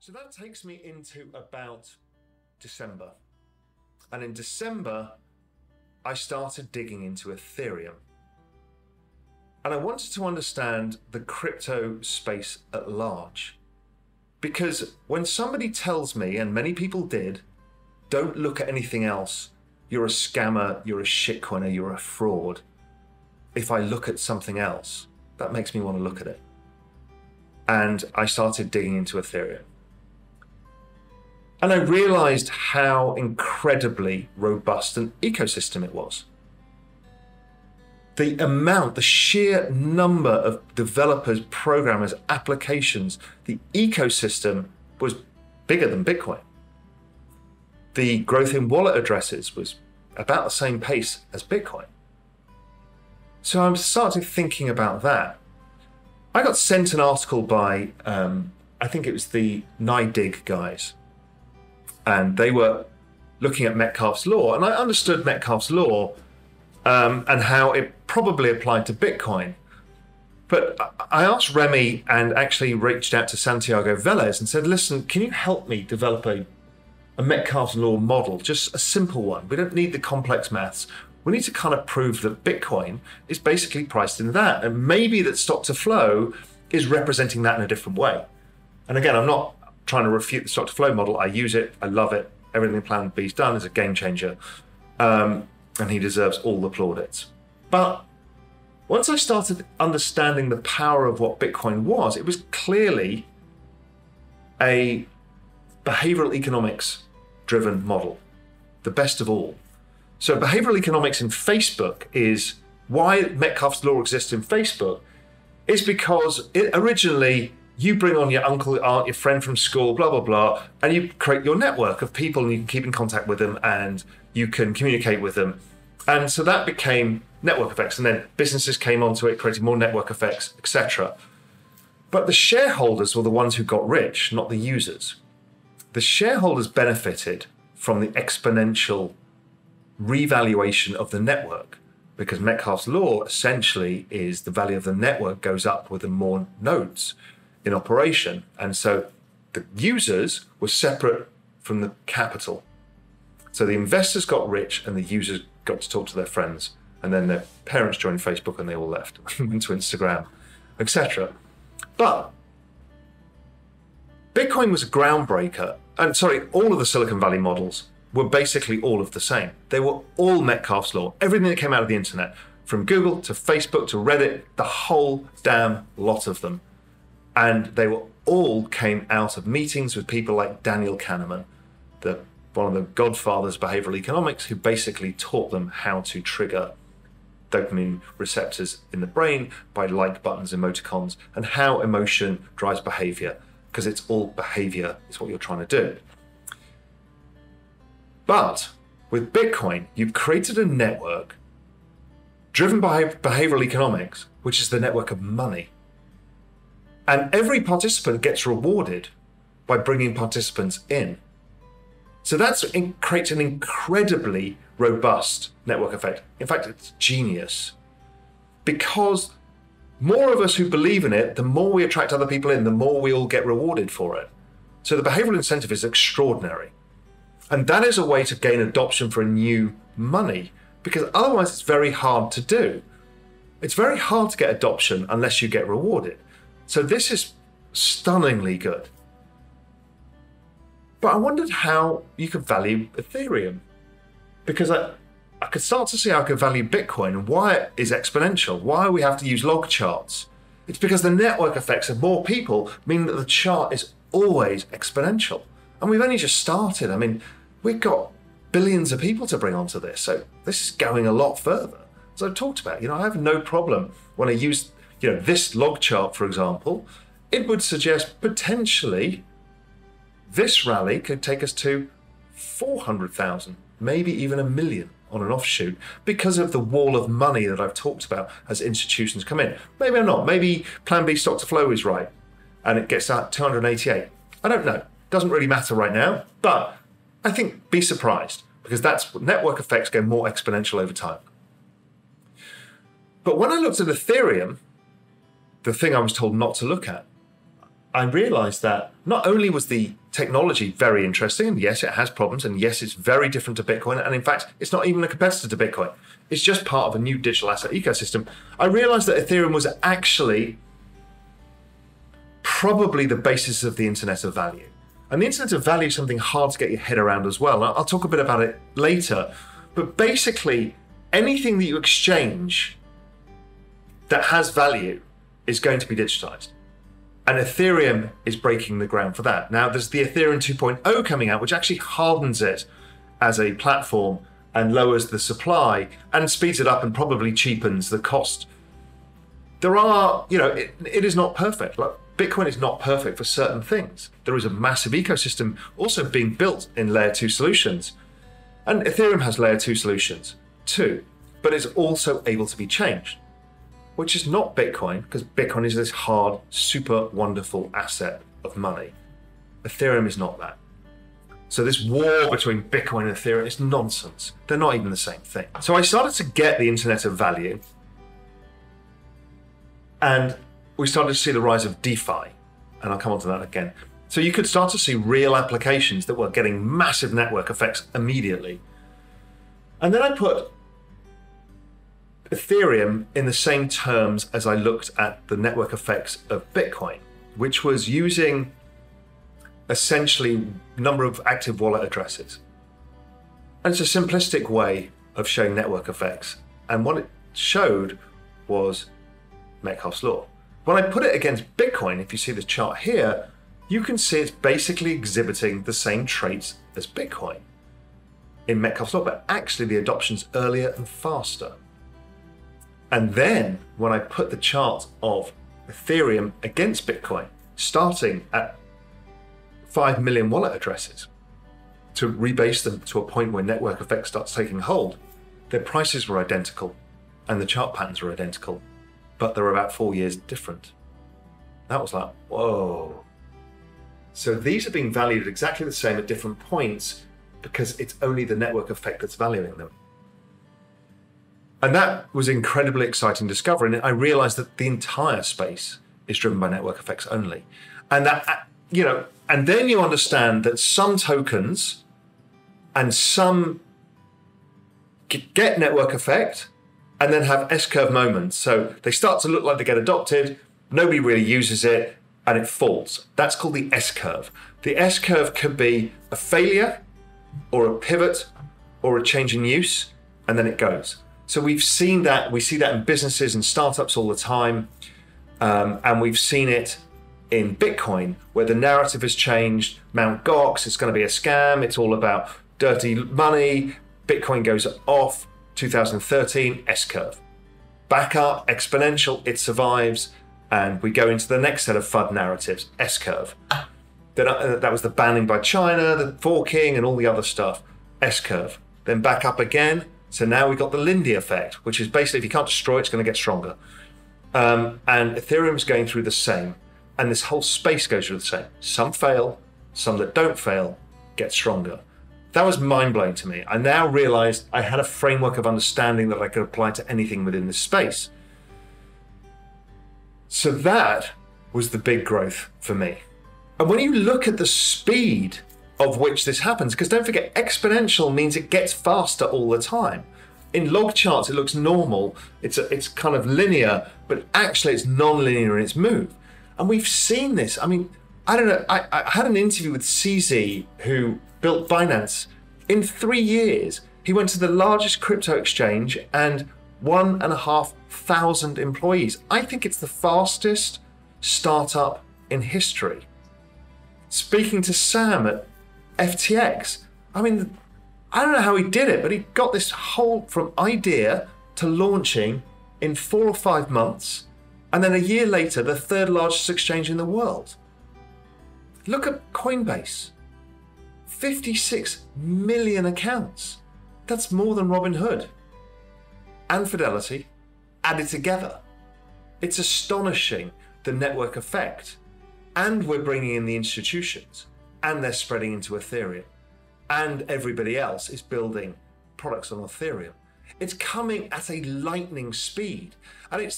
So that takes me into about December. And in December, I started digging into Ethereum. And I wanted to understand the crypto space at large. Because when somebody tells me, and many people did, don't look at anything else, you're a scammer, you're a shitcoiner, you're a fraud. If I look at something else, that makes me want to look at it. And I started digging into Ethereum. And I realized how incredibly robust an ecosystem it was. The sheer number of developers, programmers, applications, the ecosystem was bigger than Bitcoin. The growth in wallet addresses was about the same pace as Bitcoin. So I started thinking about that. I got sent an article by, I think it was the NIDIG guys, and they were looking at Metcalfe's law, and I understood Metcalfe's law and how it probably applied to Bitcoin. But I asked Remy and actually reached out to Santiago Velez and said, listen, can you help me develop a Metcalfe's law model, just a simple one? We don't need the complex maths. We need to kind of prove that Bitcoin is basically priced in that, and maybe that stock to flow is representing that in a different way. And again, I'm not trying to refute the stock to flow model. I use it. I love it. Everything Plan B's done is a game changer. And he deserves all the plaudits. But once I started understanding the power of what Bitcoin was, it was clearly a behavioral economics driven model, the best of all. So behavioral economics in Facebook is why Metcalfe's law exists in Facebook is because originally you bring on your uncle, your aunt, your friend from school, blah, blah, blah, and you create your network of people and you can keep in contact with them and you can communicate with them. And so that became network effects, and then businesses came onto it, creating more network effects, etc. But the shareholders were the ones who got rich, not the users. The shareholders benefited from the exponential revaluation of the network, because Metcalfe's law essentially is the value of the network goes up with the more nodes in operation. And so the users were separate from the capital. So the investors got rich and the users got to talk to their friends. And then their parents joined Facebook and they all left, went to Instagram, etc. But Bitcoin was a groundbreaker. And sorry, all of the Silicon Valley models were basically all of the same. They were all Metcalfe's law. Everything that came out of the internet, from Google to Facebook to Reddit, the whole damn lot of them. And they were all came out of meetings with people like Daniel Kahneman, one of the godfathers of behavioral economics, who basically taught them how to trigger dopamine receptors in the brain by like buttons, emoticons, and how emotion drives behavior, because it's all behavior is what you're trying to do. But with Bitcoin, you've created a network driven by behavioral economics, which is the network of money. And every participant gets rewarded by bringing participants in. So that creates an incredibly robust network effect. In fact, it's genius. Because more of us who believe in it, the more we attract other people in, the more we all get rewarded for it. So the behavioral incentive is extraordinary. And that is a way to gain adoption for a new money, because otherwise it's very hard to do. It's very hard to get adoption unless you get rewarded. So this is stunningly good. But I wondered how you could value Ethereum, because I could start to see how I could value Bitcoin and why it is exponential, why we have to use log charts. It's because the network effects of more people mean that the chart is always exponential. And we've only just started. I mean, we've got billions of people to bring onto this. So this is going a lot further. As I've talked about, I have no problem when I use, this log chart, for example, it would suggest potentially this rally could take us to 400,000, maybe even 1 million on an offshoot, because of the wall of money that I've talked about as institutions come in. Maybe I'm not. Maybe Plan B stock to flow is right and it gets out 288. I don't know. Doesn't really matter right now, but I think be surprised, because that's network effects go more exponential over time. But when I looked at Ethereum, the thing I was told not to look at, I realized that not only was the technology very interesting, and yes, it has problems, and yes, it's very different to Bitcoin, and in fact, it's not even a competitor to Bitcoin. It's just part of a new digital asset ecosystem. I realized that Ethereum was actually probably the basis of the Internet of Value. And the Internet of Value is something hard to get your head around as well. I'll talk a bit about it later, but basically, anything that you exchange that has value is going to be digitized. And Ethereum is breaking the ground for that. Now, there's the Ethereum 2.0 coming out, which actually hardens it as a platform and lowers the supply and speeds it up and probably cheapens the cost. There are, it is not perfect. Like, Bitcoin is not perfect for certain things. There is a massive ecosystem also being built in layer 2 solutions. And Ethereum has layer 2 solutions too, but it's also able to be changed, which is not Bitcoin, because Bitcoin is this hard, super wonderful asset of money. Ethereum is not that. So this war between Bitcoin and Ethereum is nonsense. They're not even the same thing. So I started to get the Internet of Value, and we started to see the rise of DeFi, and I'll come on to that again. So you could start to see real applications that were getting massive network effects immediately. And then I put Ethereum in the same terms as I looked at the network effects of Bitcoin, which was using essentially number of active wallet addresses. And it's a simplistic way of showing network effects. And what it showed was Metcalfe's law. When I put it against Bitcoin, if you see the chart here, you can see it's basically exhibiting the same traits as Bitcoin in Metcalfe's law, but actually the adoption's earlier and faster. And then when I put the chart of Ethereum against Bitcoin, starting at 5 million wallet addresses to rebase them to a point where network effect starts taking hold, their prices were identical and the chart patterns were identical, but they're about 4 years different. That was like, whoa. So these are being valued exactly the same at different points because it's only the network effect that's valuing them. And that was an incredibly exciting discovery. And I realized that the entire space is driven by network effects only. And that, and then you understand that some tokens and some get network effect and then have S-curve moments. So they start to look like they get adopted, nobody really uses it, and it falls. That's called the S-curve. The S-curve could be a failure or a pivot or a change in use, and then it goes. So we've seen that, we see that in businesses and startups all the time. And we've seen it in Bitcoin, where the narrative has changed. Mt. Gox, it's going to be a scam. It's all about dirty money. Bitcoin goes off, 2013, S-curve. Back up, exponential, it survives. And we go into the next set of FUD narratives, S-curve. Then that was the banning by China, the forking and all the other stuff, S-curve. Then back up again. So now we've got the Lindy effect, which is basically if you can't destroy it, it's going to get stronger. And Ethereum's going through the same. And this whole space goes through the same. Some fail, some that don't fail get stronger. That was mind-blowing to me. I now realized I had a framework of understanding that I could apply to anything within this space. So that was the big growth for me. And when you look at the speed of which this happens, because don't forget, exponential means it gets faster all the time. In log charts, it looks normal. It's kind of linear, but actually it's non-linear in its move. And we've seen this. I mean, I don't know. I had an interview with CZ, who built Binance. In 3 years, he went to the largest crypto exchange and 1,500 employees. I think it's the fastest startup in history. Speaking to Sam at FTX, I mean, I don't know how he did it, but he got this whole from idea to launching in 4 or 5 months. And then a year later, the 3rd largest exchange in the world. Look at Coinbase. 56 million accounts. That's more than Robinhood and Fidelity added together. It's astonishing, the network effect. And we're bringing in the institutions, and they're spreading into Ethereum. And everybody else is building products on Ethereum. It's coming at a lightning speed. And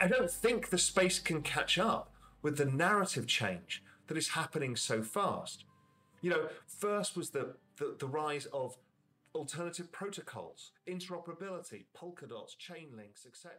I don't think the space can catch up. with the narrative change that is happening so fast. You know, first was the rise of alternative protocols, interoperability, Polkadots, chain links, etc.